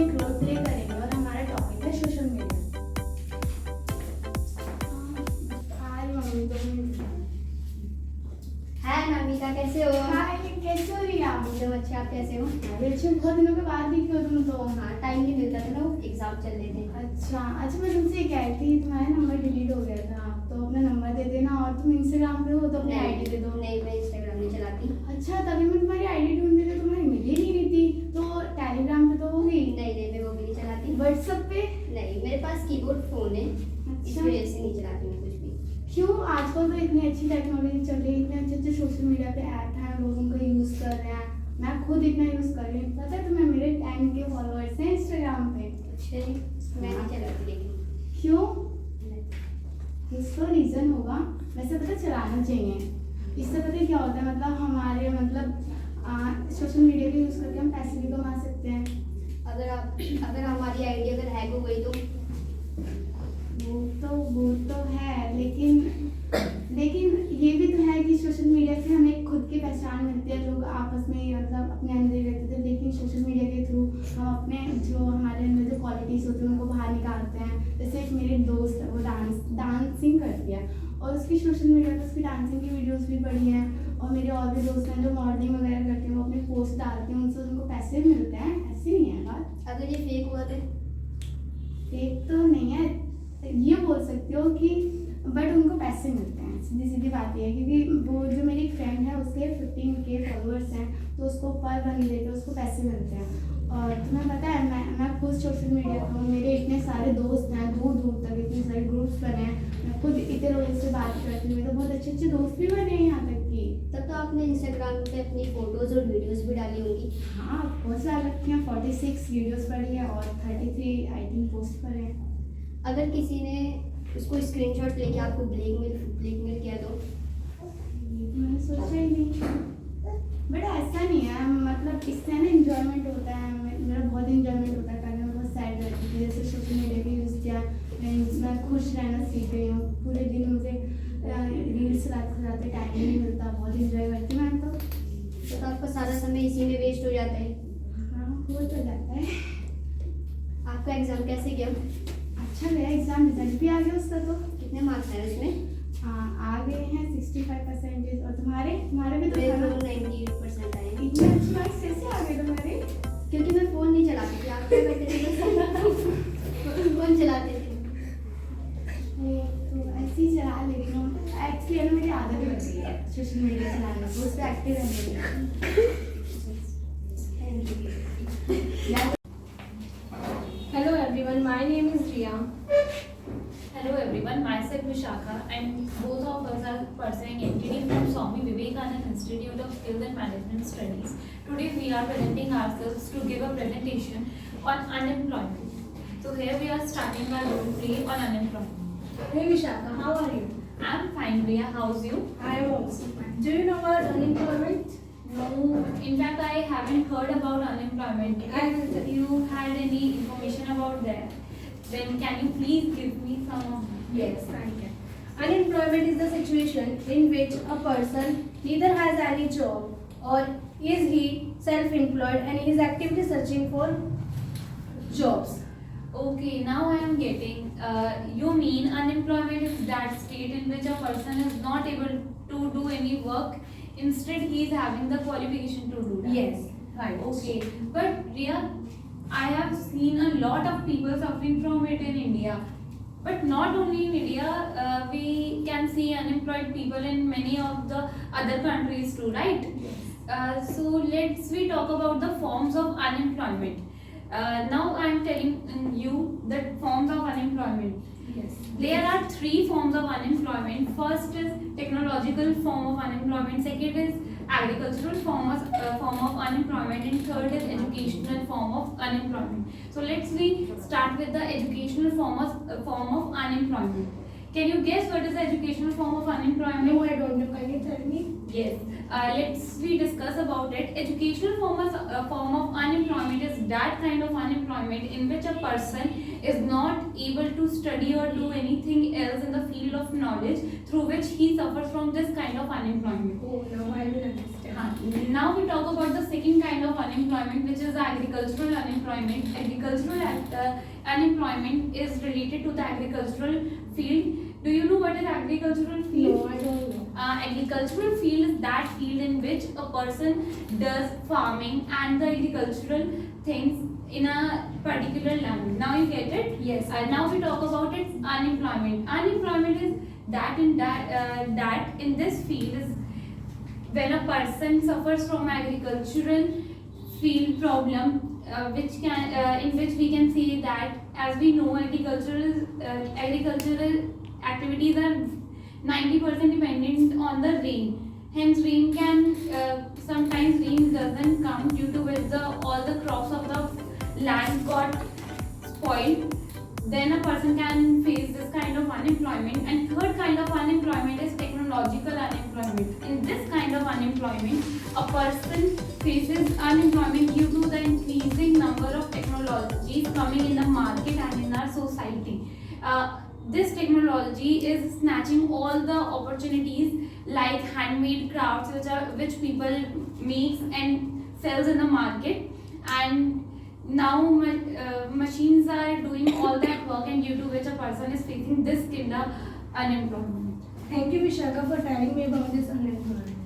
एक role play करेंगे और हमारा टॉपिक है सोशल मीडिया। हाय मम्मी, 2 मिनट। हाय नमिता, कैसे हो? हाय, कैसे हो रिया? एकदम अच्छे, आप कैसे हो? अरे अच्छा, बहुत दिनों के बाद दिखी हो तुम तो। हाँ, टाइम नहीं मिलता था ना, एग्जाम चल रहे थे। अच्छा अच्छा, मैं तुमसे कह रही थी तुम्हारा नंबर डिलीट हो गया था, तो अपना नंबर दे देना। और तुम इंस्टाग्राम पे हो तो अपनी आईडी दे दो। नहीं, मैं इंस्टाग्राम नहीं चलाती। अच्छा, तभी मैं तुम्हारी आईडी ढूंढ रही थी, तुम्हारी मिल ही नहीं रही थी। तो टेलीग्राम पे तो होगी। नहीं, मैं वो भी नहीं चलाती। व्हाट्सएप पे? नहीं, मेरे पास कीबोर्ड फोन है, इस अच्छा, वजह से नहीं चलाती मैं कुछ भी। क्यों? आजकल तो इतनी अच्छी टेक्नोलॉजी चल रही है, इतने अच्छे अच्छे सोशल मीडिया पे ऐप हैं, लोग उनको यूज़ कर रहे हैं। मैं खुद इतना यूज़ कर रही हूँ, पता है तुम्हें? मेरे 10 के फॉलोअर्स हैं इंस्टाग्राम पे। अच्छा जी, मैं नहीं चलाती लेकिन। क्यों? नहीं। इसका रीज़न होगा। वैसे पता चलाना चाहिए, इससे पता है क्या होता है, मतलब हमारे सोशल मीडिया का यूज़ करके हम पैसे भी कमा सकते हैं। अगर हमारी आईडी अगर हैक हो गई तो? वो तो है, लेकिन ये भी तो है कि सोशल मीडिया से हमें खुद की पहचान मिलती है। लोग आपस में मतलब अपने अंदर ही रहते थे, लेकिन सोशल मीडिया के थ्रू हम अपने जो हमारे अंदर जो क्वालिटीज़ होती हैं उनको बाहर निकालते हैं। जैसे एक मेरी दोस्त है, वो डांसिंग करती है और उसकी सोशल मीडिया पर उसकी डांसिंग की वीडियोस भी पड़ी हैं। और मेरे और भी दोस्त हैं जो मॉडलिंग वगैरह करते हैं, वो अपने पोस्ट डालते हैं, उनसे उनको पैसे भी मिलते हैं। ऐसे नहीं है बात। अगर ये फेक हुआ तो? फेक तो नहीं है, ये बोल सकते हो कि बट उनको पैसे मिलते हैं। सीधी सीधी बात ये है, क्योंकि वो जो मेरी फ्रेंड है उसके 15K फॉलोअर्स हैं, तो उसको पर बंदे पे उसको पैसे मिलते हैं। और तुम्हें पता है, मैं खुद सोशल मीडिया पर हूँ, मेरे इतने सारे दोस्त हैं, दूर दूर तक इतने सारे ग्रुप्स बने हैं। मैं खुद इतने लोगों से बात करती हूँ, मेरे तो बहुत अच्छे अच्छे दोस्त भी बने हैं यहाँ तक कि। तब तो आपने इंस्टाग्राम पे अपनी फोटोज और वीडियोस भी डाली होंगी। हाँ, बहुत सारा रखी हैं। 46 वीडियोज़ पड़ी है और 33 आई थिंक पोस्ट पड़े हैं। अगर किसी ने उसको स्क्रीनशॉट लेके आपको ब्लैकमेल किया तो? मैंने सोचा ही नहीं, बट ऐसा नहीं है। मतलब इससे ना इंजॉयमेंट होता है, मेरा बहुत इंजॉयमेंट होता है। पहले मैं बहुत सैड रहती थी, जैसे सोशल मीडिया का यूज़ किया, मैं खुश रहना सीख गई हूँ। पूरे दिन मुझे रील्स चलाते टाइम नहीं मिलता, बहुत इंजॉय करती हूँ मैं तो आपका सारा समय इसी में वेस्ट हो जाता है। हाँ, हो तो जाता है। आपका एग्जाम कैसे गया? अच्छा गया, एग्जाम रिजल्ट भी आ गया उसका। तो कितने मार्क्स आए उसमें? हाँ, आ गए हैं 65%। और तुम्हारे भी तो मेरे था ना? 98% आए। इतने अच्छे मार्क्स कैसे आ गए तुम्हारे? क्योंकि मैं फोन नहीं चलाती थी। आप क्या करते थे? फोन चलाते थे। तो ऐसे ही चला लेती हूँ। एक्चुअली मेरी आदत लग गई है सोशल मीडिया चलाने की, उस पर एक्टिव रहने की। Hello everyone, my name is Riya. Hello everyone, myself Vishakha and both of us are pursuing MTD from Swami Vivekananda Institute of Skills and Management Studies. Today we are presenting ourselves to give a presentation on unemployment. So here we are starting our role play on unemployment. Hey Vishakha, how are you? I'm fine, Riya. How's you? I am also fine. Do you know about unemployment? No, in fact I haven't heard about unemployment. If you had any information about that, then can you please give me some of Yes, I can. Unemployment is the situation in which a person neither has any job or is he self-employed and he is actively searching for jobs. Okay, now I am getting. You mean unemployment is that state in which a person is not able to do any work. Instead, he is having the qualification to do that. Yes, right. Okay, but Riya, I have seen a lot of people suffering from it in India. But not only in India, we can see unemployed people in many of the other countries too, right? So let's we talk about the forms of unemployment. Now I am telling you the forms of unemployment. Yes. There are 3 forms of unemployment. First is technological form of unemployment. Second is agricultural form of unemployment, and third is educational form of unemployment. So let's we start with the educational form of unemployment. Can you guess what is the educational form of unemployment? No, I don't know. Can you tell me? Yes. Let's we discuss about it. Educational form of unemployment is that kind of unemployment in which a person is not able to study or do anything else in the field of knowledge, through which he suffers from this kind of unemployment. Oh, now I will understand. Now we talk about the second kind of unemployment. unemployment, which is agricultural unemployment. Agricultural unemployment is related to the agricultural field. Do you know what is agricultural field? No, I don't know. Agricultural field is that field in which a person does farming and the agricultural things in a particular land. Now you get it? Yes. Now we talk about its unemployment. Unemployment is that in this field is when a person suffers from agricultural field problem, in which we can see that, as we know, agricultural activities are 90% dependent on the rain. Hence, rain can sometimes rain doesn't come, due to which all the crops of the land got spoiled. Then a person can face this kind of unemployment. And third kind of unemployment is technological unemployment. In this kind of unemployment, a person faces unemployment due to the increasing number of technologies coming in the market and in our society. This technology is snatching all the opportunities like handmade crafts which people makes and sells in the market, and now machines are doing all that work, and due to which a person is facing this kind of unemployment. Thank you, Vishaka, for telling me about this unemployment.